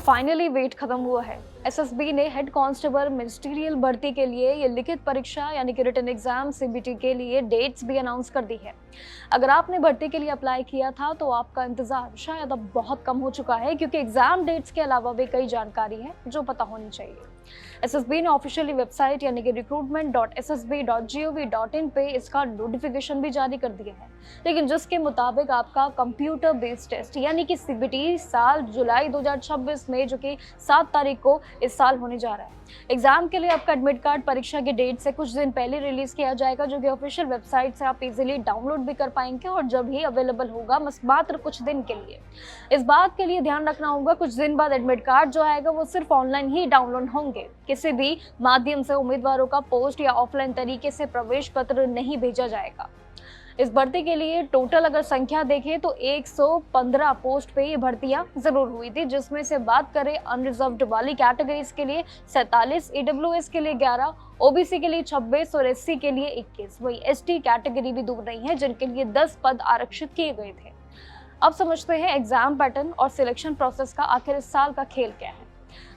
Finally wait खत्म हुआ है। एसएसबी ने हेड कांस्टेबल मिनिस्ट्रियल भर्ती के लिए ये लिखित परीक्षा यानी कि रिटन एग्जाम सीबीटी के लिए डेट्स भी अनाउंस कर दी है। अगर आपने भर्ती के लिए अप्लाई किया था तो आपका इंतजार शायद अब बहुत कम हो चुका है, क्योंकि एग्जाम डेट्स के अलावा भी कई जानकारी है जो पता होनी चाहिए। एसएसबी ने ऑफिशियली वेबसाइट यानी कि recruitment.ssb.gov.in पे इसका नोटिफिकेशन भी जारी कर दिया है, लेकिन जिसके मुताबिक आपका कंप्यूटर बेस्ड टेस्ट यानी कि सीबीटी साल जुलाई 2026 में, जो कि 7 तारीख को इस साल होने जा रहा है। एग्जाम के लिए आपका एडमिट कार्ड परीक्षा के डेट से कुछ दिन पहले रिलीज किया जाएगा, जो कि ऑफिशियल वेबसाइट से आप इजीली डाउनलोड भी कर पाएंगे और जब ही अवेलेबल होगा मात्र कुछ दिन के लिए। इस बात के लिए ध्यान रखना होगा, कुछ दिन बाद एडमिट कार्ड जो आएगा वो सिर्फ ऑनलाइन ही डाउनलोड होंगे। किसी भी माध्यम से उम्मीदवारों का पोस्ट या ऑफलाइन तरीके से प्रवेश पत्र नहीं भेजा जाएगा। इस भर्ती के लिए टोटल अगर संख्या देखें तो 115 पोस्ट पे ये भर्तियां जरूर हुई थी, जिसमें से बात करें अनरिजर्व्ड वाली कैटेगरीज के लिए 47, ईडब्ल्यूएस के लिए 11, ओबीसी के लिए 26 और एससी के लिए 21। वही एसटी कैटेगरी भी दूर नहीं है, जिनके लिए 10 पद आरक्षित किए गए थे। अब समझते हैं एग्जाम पैटर्न और सिलेक्शन प्रोसेस का आखिर इस साल का खेल क्या है।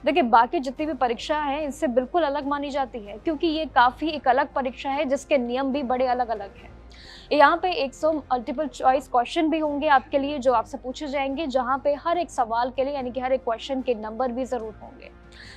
देखिए, बाकी जितनी भी परीक्षा है इनसे बिल्कुल अलग मानी जाती है, क्योंकि ये काफी एक अलग परीक्षा है जिसके नियम भी बड़े अलग अलग हैं। यहाँ पे 100 मल्टीपल चॉइस क्वेश्चन भी होंगे आपके लिए, जो आपसे पूछे जाएंगे, जहाँ पे हर एक सवाल के लिए यानी कि हर एक क्वेश्चन के नंबर भी जरूर होंगे।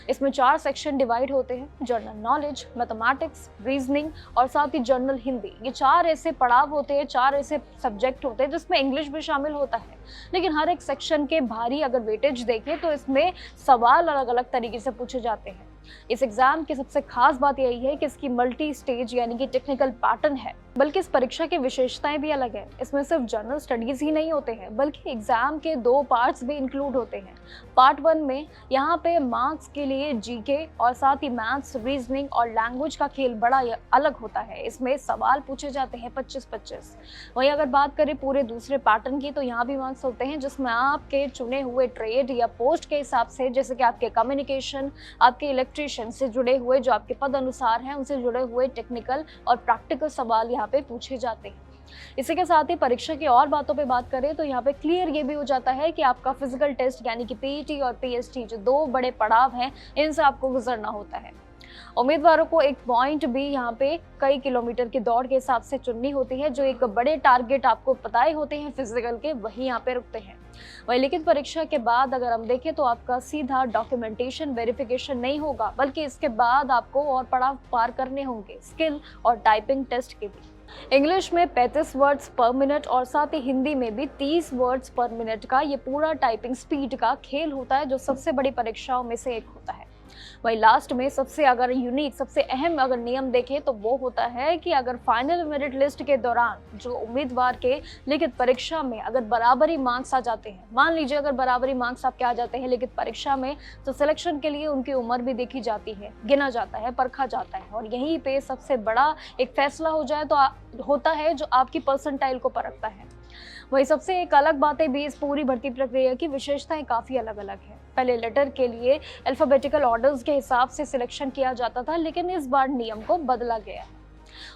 इसमें 4 सेक्शन डिवाइड होते हैं: जनरल नॉलेज, मैथमेटिक्स, रीजनिंग और साथ ही जनरल हिंदी। ये 4 ऐसे पड़ाव होते हैं, 4 ऐसे सब्जेक्ट होते हैं जिसमें इंग्लिश भी शामिल होता है। लेकिन हर एक सेक्शन के भारी अगर वेटेज देखें तो इसमें सवाल अलग अलग तरीके से पूछे जाते हैं। इस एग्जाम की सबसे खास बात यही है कि इसकी मल्टी स्टेज यानी कि टेक्निकल पैटर्न है, बल्कि इस परीक्षा की विशेषताएं भी अलग है। इसमें सिर्फ जनरल स्टडीज ही नहीं होते हैं, बल्कि एग्जाम के 2 पार्ट्स भी इंक्लूड होते हैं। पार्ट 1 में यहाँ पे मार्क्स के लिए जीके और साथ ही मैथ्स, रीजनिंग और लैंग्वेज का खेल बड़ा अलग होता है। इसमें सवाल पूछे जाते हैं 25-25। वहीं अगर बात करें पूरे दूसरे पैटर्न की, तो यहाँ भी मार्क्स होते हैं जिसमें आपके चुने हुए ट्रेड या पोस्ट के हिसाब से, जैसे कि आपके कम्युनिकेशन, आपके इलेक्ट्रीशियन से जुड़े हुए जो आपके पद अनुसार हैं, उनसे जुड़े हुए टेक्निकल और प्रैक्टिकल सवाल यहाँ पे पूछे जाते हैं। इसी के साथ ही परीक्षा की और बातों पे बात करें तो यहाँ पे क्लियर ये भी हो जाता है कि आपका फिजिकल टेस्ट यानी कि पीईटी और पीएसटी, जो 2 बड़े पड़ाव हैं, इनसे आपको गुजरना होता है। उम्मीदवारों को एक पॉइंट भी यहाँ पे कई किलोमीटर की दौड़ के हिसाब से चुननी होती है, जो एक बड़े टारगेट आपको पता ही होते हैं फिजिकल के, वही यहाँ पे रुकते हैं। वही लिखित परीक्षा के बाद अगर हम देखें तो आपका सीधा डॉक्यूमेंटेशन वेरिफिकेशन नहीं होगा, बल्कि इसके बाद आपको और पड़ाव पार करने होंगे, स्किल और टाइपिंग टेस्ट के भी। इंग्लिश में 35 वर्ड्स पर मिनट और साथ ही हिंदी में भी 30 वर्ड्स पर मिनट का ये पूरा टाइपिंग स्पीड का खेल होता है, जो सबसे बड़ी परीक्षाओं में से एक होता है। वही लास्ट में सबसे अगर यूनिक, सबसे अहम अगर नियम देखें तो वो होता है कि अगर फाइनल मेरिट लिस्ट के दौरान जो उम्मीदवार के लिखित परीक्षा में अगर बराबरी मार्क्स आ जाते हैं, मान लीजिए अगर बराबरी मार्क्स आपके आ जाते हैं लिखित परीक्षा में, तो सिलेक्शन के लिए उनकी उम्र भी देखी जाती है, गिना जाता है, परखा जाता है, और यहीं पे सबसे बड़ा एक फैसला हो जाए तो होता है जो आपकी परसेंटाइल को परखता है। वही सबसे एक अलग बातें भी इस पूरी भर्ती प्रक्रिया की विशेषताएं काफी अलग अलग है। पहले लेटर के लिए अल्फाबेटिकल ऑर्डर्स के हिसाब से सिलेक्शन किया जाता था, लेकिन इस बार नियम को बदला गया है।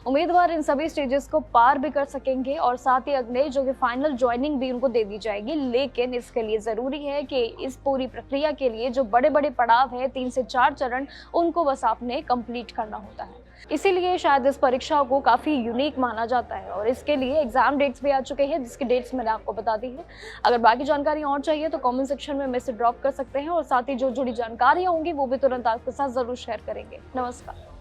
उम्मीदवार इन सभी स्टेजेस को पार भी कर सकेंगे और साथ ही अगले जो कि फाइनल ज्वाइनिंग भी उनको दे दी जाएगी, लेकिन इसके लिए जरूरी है कि इस पूरी प्रक्रिया के लिए जो बड़े बड़े पड़ाव है, 3 से 4 चरण, उनको बस आपने कंप्लीट करना होता है। इसीलिए शायद इस परीक्षा को काफी यूनिक माना जाता है, और इसके लिए एग्जाम डेट्स भी आ चुके हैं, जिसकी डेट्स मैंने आपको बता दी है। अगर बाकी जानकारी और चाहिए तो कमेंट सेक्शन में मैसेज ड्रॉप कर सकते हैं, और साथ ही जो जुड़ी जानकारियां होंगी वो भी तुरंत आपके साथ जरूर शेयर करेंगे। नमस्कार।